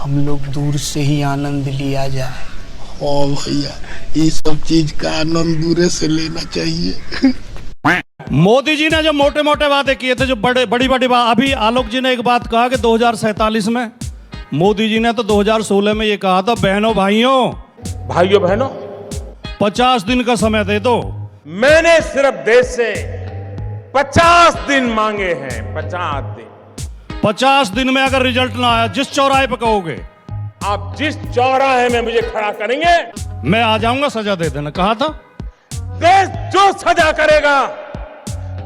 हम लोग दूर से ही आनंद लिया जाए। ओ भैया, ये सब चीज का आनंद दूर से लेना चाहिए। मोदी जी ने जो मोटे मोटे वादे किए थे, जो बड़ी बड़ी बात, अभी आलोक जी ने एक बात कहा कि 2047 में, मोदी जी ने तो 2016 में ये कहा था, बहनों बहनों 50 दिन का समय दे दो। मैंने सिर्फ देश से 50 दिन मांगे हैं, 50 दिन। 50 दिन में अगर रिजल्ट ना आया, जिस चौराहे पे कहोगे, आप जिस चौराहे में मुझे खड़ा करेंगे, मैं आ जाऊंगा, सजा दे देना। कहा था देश जो सजा करेगा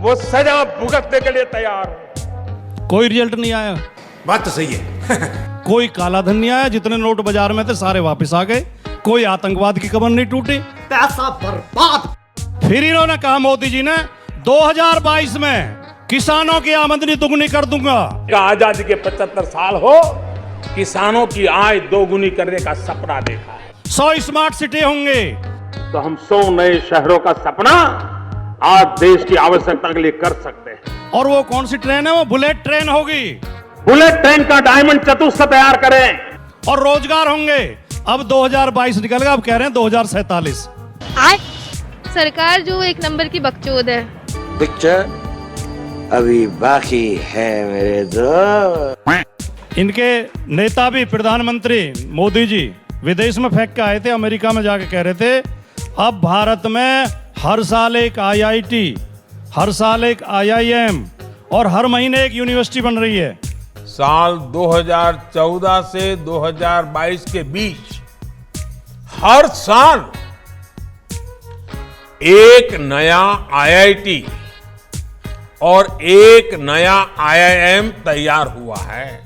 वो सजा भुगतने के लिए तैयार है। कोई रिजल्ट नहीं आया। बात तो सही है। कोई काला धन नहीं आया, जितने नोट बाजार में थे सारे वापस आ गए, कोई आतंकवाद की कमर नहीं टूटी, पैसा बर्बाद। फिर इन्होंने कहा मोदी जी ने 2022 में किसानों की आमदनी दुगनी कर दूंगा। आजादी के 75 साल हो, किसानों की आय दोगुनी करने का सपना देखा है। 100 स्मार्ट सिटी होंगे, तो हम 100 नए शहरों का सपना आज देश की आवश्यकता के लिए कर सकते हैं। और वो कौन सी ट्रेन है? वो बुलेट ट्रेन होगी। बुलेट ट्रेन का डायमंड चतुष्ट तैयार करें। और रोजगार होंगे। अब 2022 निकल गया, अब कह रहे हैं 2047। सरकार जो एक नंबर की बकचोद है। पिक्चर अभी बाकी है मेरे दोस्त। इनके नेता भी, प्रधानमंत्री मोदी जी विदेश में फेंक के आए थे, अमेरिका में जाके कह रहे थे अब भारत में हर साल एक IIT, हर साल एक IIM और हर महीने एक यूनिवर्सिटी बन रही है। साल 2014 से 2022 के बीच हर साल एक नया IIT और एक नया IIM तैयार हुआ है।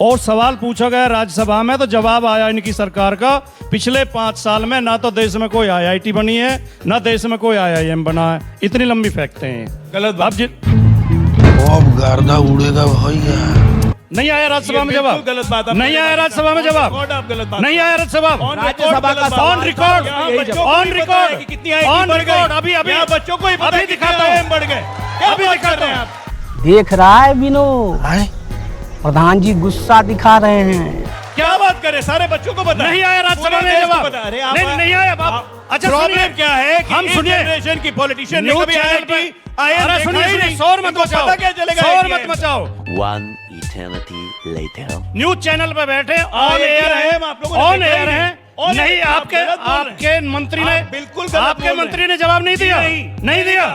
और सवाल पूछा गया राज्यसभा में, तो जवाब आया इनकी सरकार का, पिछले 5 साल में ना तो देश में कोई IIT बनी है, ना देश में कोई IIM बना है। इतनी लंबी फेंकते हैं। गलत बात। अब गर्दा उड़ेगा भैया। नहीं आया राज्यसभा में जवाब, गलत बात। नहीं आया राज्यसभा में जवाब, नहीं आया राज्यसभा राज्यसभा का on record, on record, on record. अभी बच्चों को अभी दिखाता हूँ, बढ़ गए, अभी दिखाता हूँ। देख रहा है विनोद, प्रधान जी गुस्सा दिखा रहे हैं। क्या बात करें, सारे बच्चों को बता। नहीं आया राज्यसभा में जवाब, नहीं आया बाप। अच्छा प्रॉब्लम क्या है कि हम सुनिए, जनरेशन की पॉलिटिशियन ने न्यूज़ कभी चैनल पे IIT सुनिए, शोर मत मचाओ, पता क्या चलेगा, शोर मत मचाओ। One eternity later. News channel पे बैठे ऑन ये एयर क्या है, है, हम आप लोगों ने ऑन देखा एयर ही है। नहीं। नहीं, आप आपके गलत बोल रहे हैं। आपके मंत्री ने, आप बिल्कुल गलत आपके बोल रहे मंत्री ने जवाब नहीं दिया, नहीं दिया।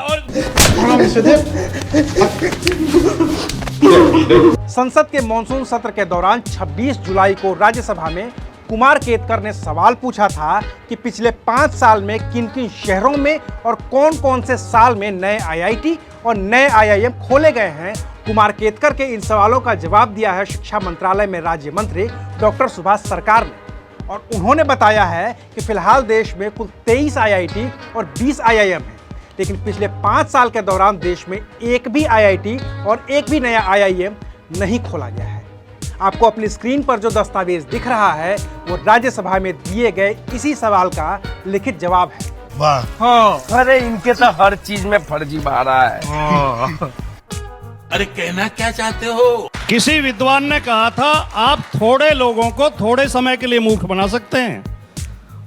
संसद के मॉनसून सत्र के दौरान 26 जुलाई को राज्यसभा में कुमार केतकर ने सवाल पूछा था कि पिछले 5 साल में किन किन शहरों में और कौन कौन से साल में नए IIT और नए IIM खोले गए हैं। कुमार केतकर के इन सवालों का जवाब दिया है शिक्षा मंत्रालय में राज्य मंत्री डॉक्टर सुभाष सरकार ने। और उन्होंने बताया है कि फिलहाल देश में कुल 23 IIT और 20 IIM हैं, लेकिन पिछले 5 साल के दौरान देश में एक भी IIT और एक भी नया IIM नहीं खोला गया है। आपको अपनी स्क्रीन पर जो दस्तावेज दिख रहा है वो राज्यसभा में दिए गए इसी सवाल का लिखित जवाब है। वाह। हाँ। अरे इनके तो हर चीज में फर्जी बहारा है। अरे कहना क्या चाहते हो? किसी विद्वान ने कहा था आप थोड़े लोगों को थोड़े समय के लिए मूर्ख बना सकते हैं,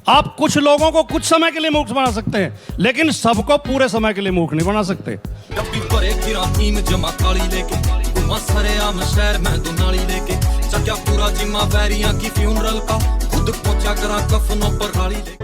आप कुछ लोगों को कुछ समय के लिए मूर्ख बना सकते हैं, लेकिन सबको पूरे समय के लिए मूर्ख नहीं बना सकते। सरे आम शहर में दुनाली लेके चक्या पूरा जिम्मा बैरियां की फ्यूनरल का खुद पहुंचा करा कफनों पर गाड़ी लेके